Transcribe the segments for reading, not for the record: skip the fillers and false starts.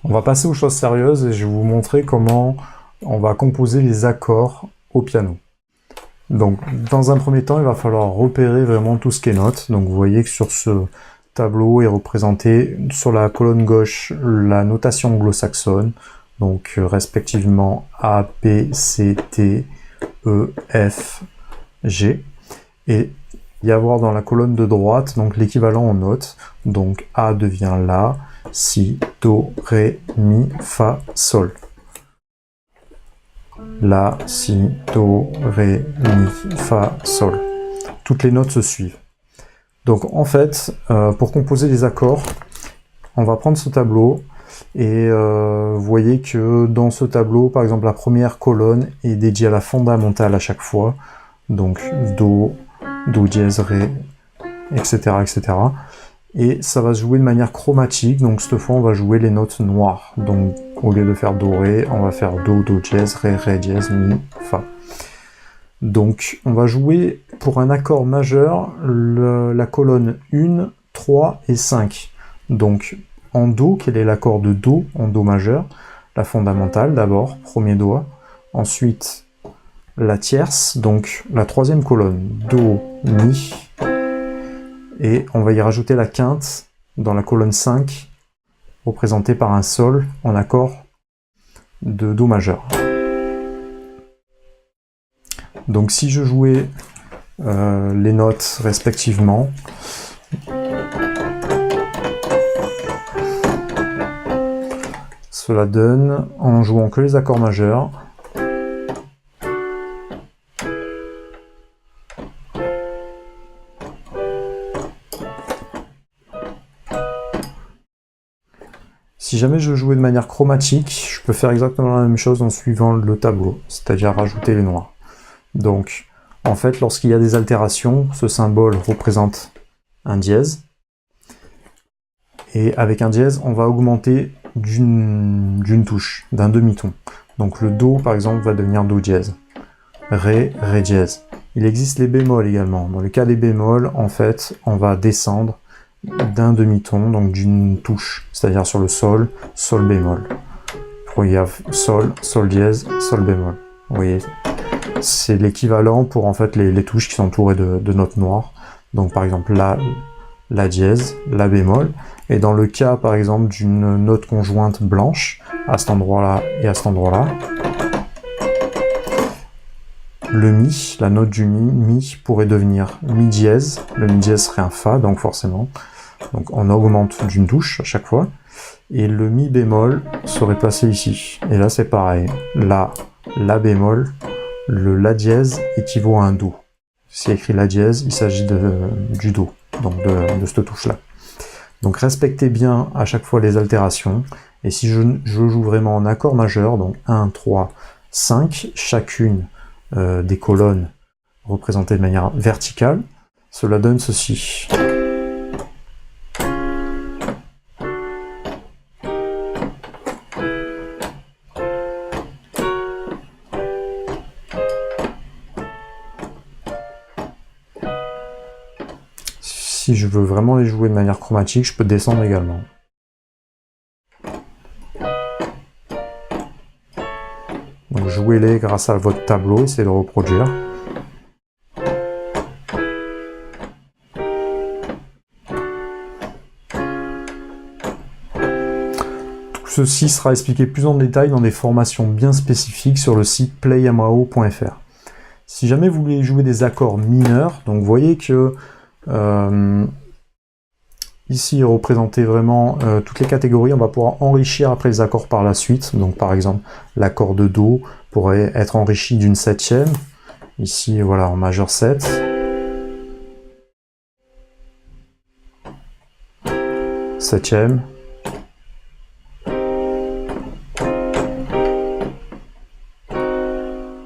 On va passer aux choses sérieuses et je vais vous montrer comment on va composer les accords au piano. Donc, dans un premier temps, il va falloir repérer vraiment tout ce qui est notes. Donc, vous voyez que sur ce tableau est représenté sur la colonne gauche la notation anglo-saxonne, donc respectivement A, B, C, D, E, F, G. Et il y a à voir dans la colonne de droite donc l'équivalent en notes. Donc A devient La, Si, Do, Ré, Mi, Fa, Sol. La, Si, Do, Ré, Mi, Fa, Sol. Toutes les notes se suivent. Donc en fait, pour composer les accords, on va prendre ce tableau et vous voyez que dans ce tableau, par exemple, la première colonne est dédiée à la fondamentale à chaque fois. Donc Do, Do dièse, Ré, etc., etc. Et ça va se jouer de manière chromatique, donc cette fois on va jouer les notes noires. Donc au lieu de faire Do, Ré, on va faire Do, Do dièse, Ré, Ré dièse, Mi, Fa. Donc on va jouer pour un accord majeur la colonne 1, 3 et 5. Donc en Do, quel est l'accord de Do en Do majeur? La fondamentale d'abord, premier doigt. Ensuite la tierce, donc la troisième colonne, Do, Mi. Et on va y rajouter la quinte dans la colonne 5, représentée par un Sol en accord de Do majeur. Donc si je jouais les notes respectivement, cela donne, en jouant que les accords majeurs, si jamais je jouais de manière chromatique, je peux faire exactement la même chose en suivant le tableau, c'est-à-dire rajouter les noirs. Donc, en fait, lorsqu'il y a des altérations, ce symbole représente un dièse. Et avec un dièse, on va augmenter d'une touche, d'un demi-ton. Donc le Do, par exemple, va devenir Do dièse. Ré, Ré dièse. Il existe les bémols également. Dans le cas des bémols, en fait, on va descendre d'un demi-ton, donc d'une touche, c'est-à-dire sur le Sol, Sol bémol. Il y a Sol, Sol dièse, Sol bémol. Vous voyez, c'est l'équivalent pour en fait les touches qui sont entourées de notes noires. Donc par exemple La dièse, La bémol. Et dans le cas par exemple d'une note conjointe blanche, à cet endroit-là et à cet endroit-là, le Mi, la note du Mi pourrait devenir Mi dièse. Le Mi dièse serait un Fa, donc forcément. Donc on augmente d'une touche à chaque fois. Et le Mi bémol serait placé ici. Et là c'est pareil. La bémol, le La dièse équivaut à un Do. Si écrit La dièse, il s'agit du Do, donc de cette touche-là. Donc respectez bien à chaque fois les altérations. Et si je joue vraiment en accord majeur, donc 1, 3, 5, chacune des colonnes représentées de manière verticale, cela donne ceci. Si je veux vraiment les jouer de manière chromatique, je peux descendre également. Donc jouez-les grâce à votre tableau, essayez de reproduire. Tout ceci sera expliqué plus en détail dans des formations bien spécifiques sur le site playamao.fr. Si jamais vous voulez jouer des accords mineurs, donc vous voyez que ici représenter vraiment toutes les catégories, on va pouvoir enrichir après les accords par la suite. Donc par exemple l'accord de Do pourrait être enrichi d'une septième, ici voilà en majeur 7, septième,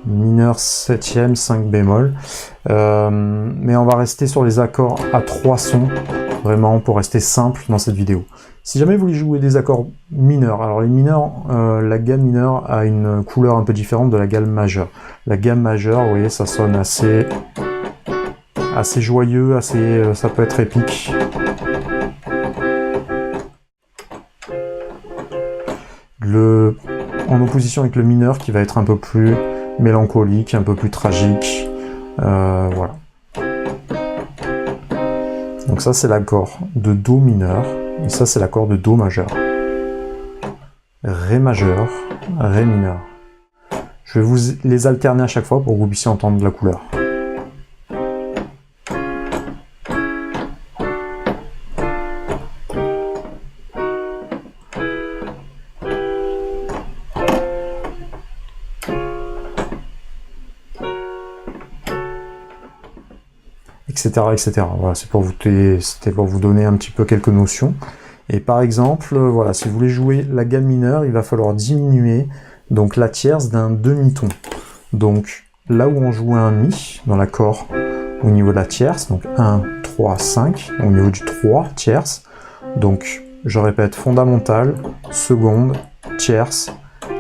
mineur septième, 5 bémol, mais on va rester sur les accords à 3 sons, vraiment pour rester simple dans cette vidéo. Si jamais vous voulez jouer des accords mineurs, alors les mineurs, la gamme mineure a une couleur un peu différente de la gamme majeure. La gamme majeure, vous voyez, ça sonne assez assez joyeux, assez, ça peut être épique. En opposition avec le mineur qui va être un peu plus mélancolique, un peu plus tragique. Voilà. Donc ça c'est l'accord de Do mineur, et ça c'est l'accord de Do majeur. Ré majeur, Ré mineur. Je vais vous les alterner à chaque fois pour que vous puissiez entendre la couleur. Etc. etc. Voilà, c'était pour vous donner un petit peu quelques notions. Et par exemple, voilà, si vous voulez jouer la gamme mineure, il va falloir diminuer donc la tierce d'un demi-ton. Donc là où on jouait un mi dans l'accord au niveau de la tierce, donc 1, 3, 5, au niveau du 3 tierce, donc je répète fondamentale, seconde, tierce,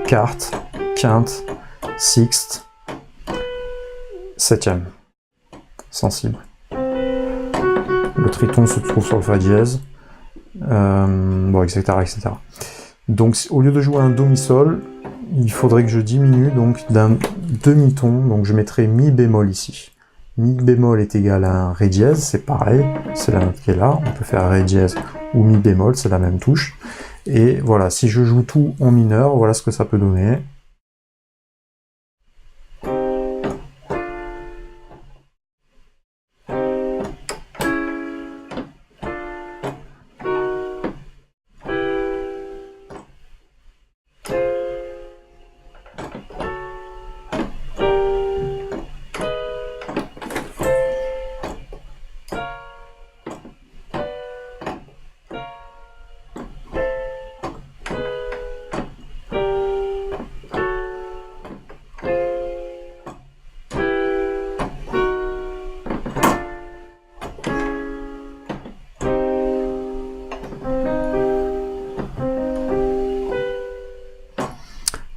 quarte, quinte, sixte, septième, sensible. Le triton se trouve sur le fa dièse, bon, etc., etc. Donc, au lieu de jouer un do mi sol, il faudrait que je diminue donc d'un demi-ton. Donc, je mettrai mi bémol ici. Mi bémol est égal à un ré dièse, c'est pareil, c'est la note qui est là. On peut faire ré dièse ou mi bémol, c'est la même touche. Et voilà, si je joue tout en mineur, voilà ce que ça peut donner.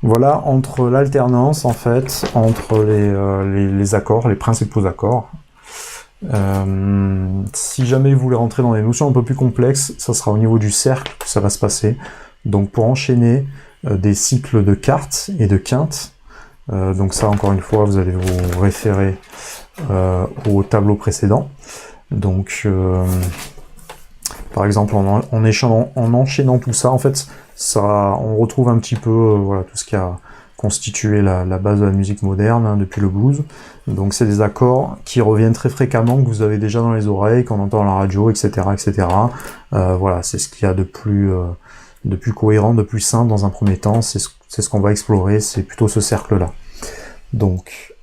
Voilà, entre l'alternance, en fait, entre les accords, les principaux accords. Si jamais vous voulez rentrer dans des notions un peu plus complexes, ça sera au niveau du cercle que ça va se passer. Donc pour enchaîner des cycles de quartes et de quintes, donc ça encore une fois, vous allez vous référer au tableau précédent. Donc par exemple, en enchaînant tout ça, en fait, on retrouve un petit peu voilà, tout ce qui a constitué la base de la musique moderne hein, depuis le blues. Donc c'est des accords qui reviennent très fréquemment, que vous avez déjà dans les oreilles, qu'on entend à la radio, etc. etc. Voilà, c'est ce qu'il y a de plus cohérent, de plus simple dans un premier temps, c'est ce qu'on va explorer, c'est plutôt ce cercle-là. Donc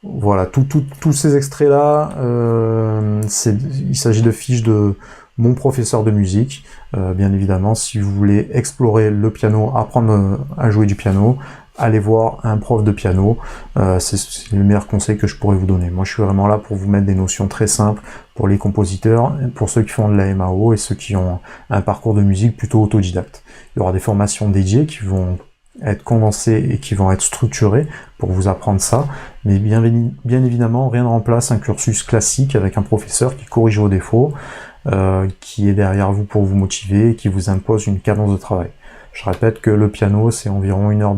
voilà, tous ces extraits-là, il s'agit de fiches de mon professeur de musique. Bien évidemment, si vous voulez explorer le piano, apprendre à jouer du piano, allez voir un prof de piano. C'est le meilleur conseil que je pourrais vous donner. Moi, je suis vraiment là pour vous mettre des notions très simples pour les compositeurs, pour ceux qui font de la MAO et ceux qui ont un parcours de musique plutôt autodidacte. Il y aura des formations dédiées qui vont être condensées et qui vont être structurées pour vous apprendre ça, mais bien évidemment, rien ne remplace un cursus classique avec un professeur qui corrige vos défauts, qui est derrière vous pour vous motiver et qui vous impose une cadence de travail. Je répète que le piano, c'est environ une heure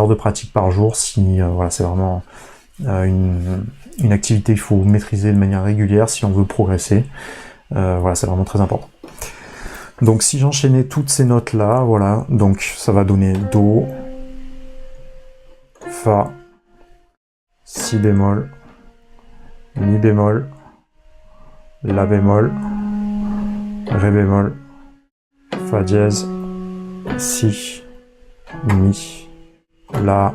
de pratique par jour. Voilà, c'est vraiment une activité qu'il faut maîtriser de manière régulière si on veut progresser. Voilà, c'est vraiment très important. Donc si j'enchaînais toutes ces notes-là, voilà, donc ça va donner Do, Fa, Si bémol, Mi bémol, La bémol, Ré bémol, Fa dièse, Si, Mi, La,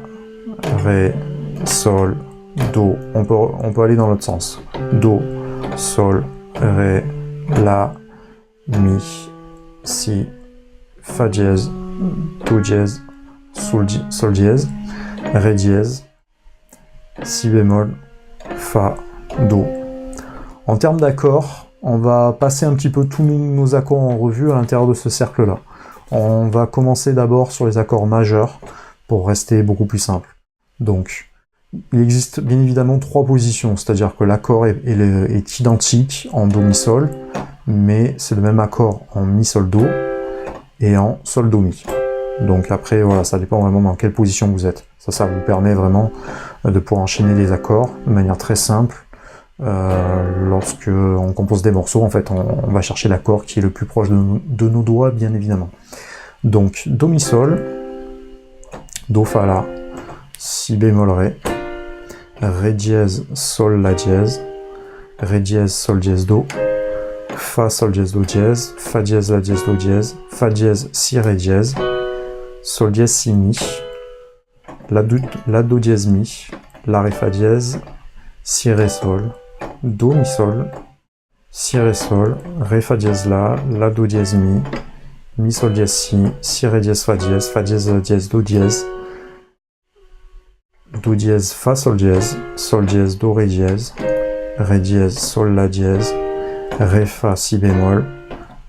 Ré, Sol, Do. On peut aller dans l'autre sens. Do, Sol, Ré, La, Mi, Si, Fa dièse, Do dièse, Sol dièse, Ré dièse, Si bémol, Fa, Do. En termes d'accords, on va passer un petit peu tous nos accords en revue à l'intérieur de ce cercle-là. On va commencer d'abord sur les accords majeurs pour rester beaucoup plus simple. Donc, Il existe bien évidemment 3 positions, c'est-à-dire que l'accord est identique en Do, Mi, Sol, mais c'est le même accord en Mi, Sol, Do et en Sol, Do, Mi. Donc après, voilà, ça dépend vraiment dans quelle position vous êtes. Ça vous permet vraiment de pouvoir enchaîner les accords de manière très simple. Lorsque on compose des morceaux, en fait, on va chercher l'accord qui est le plus proche de nos doigts, bien évidemment. Donc, Do, Mi, Sol, Do, Fa, La, Si bémol, Ré dièse, Sol, La dièse, Ré dièse, Sol dièse, Do, Fa, Sol dièse, Do dièse, Fa dièse, La dièse, Do dièse, Fa dièse, Si, Ré dièse, Sol dièse, Si, Mi, La, Do dièse, Mi, La, Ré, Fa dièse, Si, Ré, Sol, Do, Mi, Sol, Si, Ré, Sol, Ré, Fa dièse, La, Do dièse, Mi, Sol dièse, Si, Ré dièse, Fa dièse, La dièse, Do dièse, Do dièse, Fa, Sol dièse, Do, Ré dièse, Sol, La dièse, Ré, Fa, Si bémol,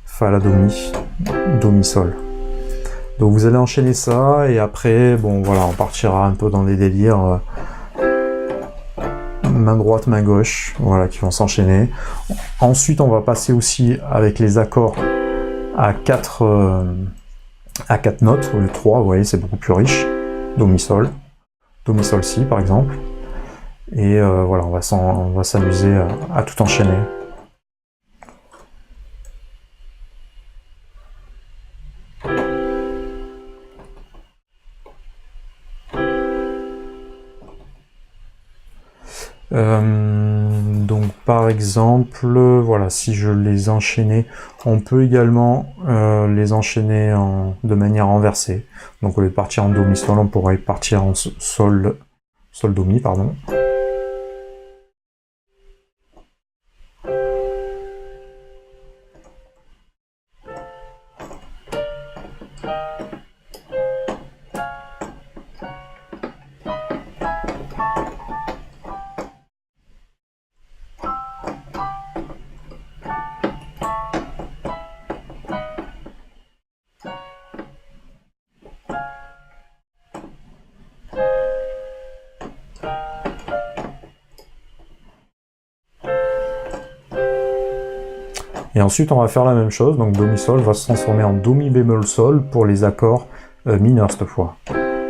Fa, La, Do, Mi, Sol. Donc vous allez enchaîner ça, et après, bon voilà, on partira un peu dans des délires main droite, main gauche, voilà, qui vont s'enchaîner. Ensuite, on va passer aussi avec les accords à 4 notes, au lieu de 3, vous voyez, c'est beaucoup plus riche. Do, Mi, Sol. Do, Mi, Sol, Si, par exemple. Et voilà, on va s'amuser à tout enchaîner. Donc par exemple, voilà, si je les enchaînais, on peut également les enchaîner de manière renversée. Donc au lieu de partir en Do, Mi, Sol, on pourrait partir en Sol, Do, Mi, pardon. Et ensuite, on va faire la même chose, donc Do, Mi, Sol va se transformer en Do, Mi bémol, Sol pour les accords mineurs cette fois.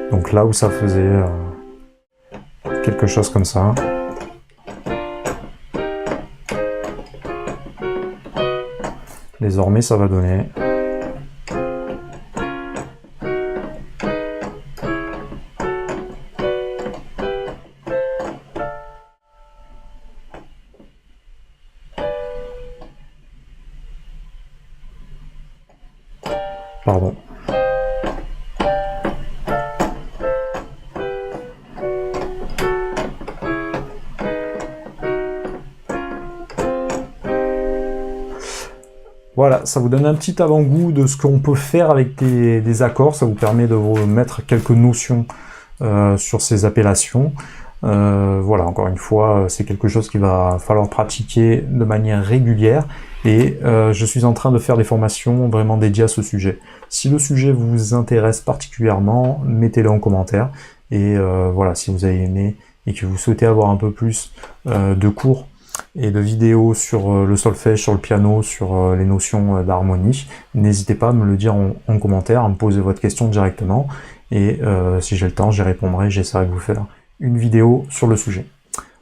Donc là où ça faisait quelque chose comme ça. Désormais, ça va donner... Pardon. Voilà, ça vous donne un petit avant-goût de ce qu'on peut faire avec des accords, ça vous permet de vous mettre quelques notions sur ces appellations. Voilà, encore une fois, c'est quelque chose qu'il va falloir pratiquer de manière régulière, et je suis en train de faire des formations vraiment dédiées à ce sujet. Si le sujet vous intéresse particulièrement, mettez-le en commentaire, et voilà, si vous avez aimé et que vous souhaitez avoir un peu plus de cours et de vidéos sur le solfège, sur le piano, sur les notions d'harmonie, n'hésitez pas à me le dire en commentaire, à me poser votre question directement, et si j'ai le temps, j'y répondrai, j'essaierai de vous faire une vidéo sur le sujet.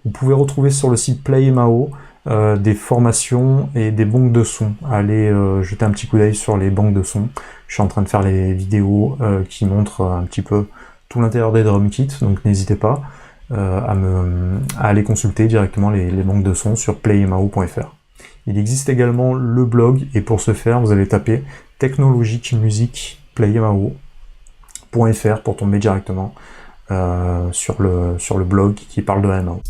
Vous pouvez retrouver sur le site Play.mao des formations et des banques de sons. Allez jeter un petit coup d'œil sur les banques de sons. Je suis en train de faire les vidéos qui montrent un petit peu tout l'intérieur des drum kits, donc n'hésitez pas à aller consulter directement les banques de sons sur playmao.fr. Il existe également le blog, et pour ce faire, vous allez taper Technologic Music Playmao.fr pour tomber directement sur le blog qui parle de la MAO.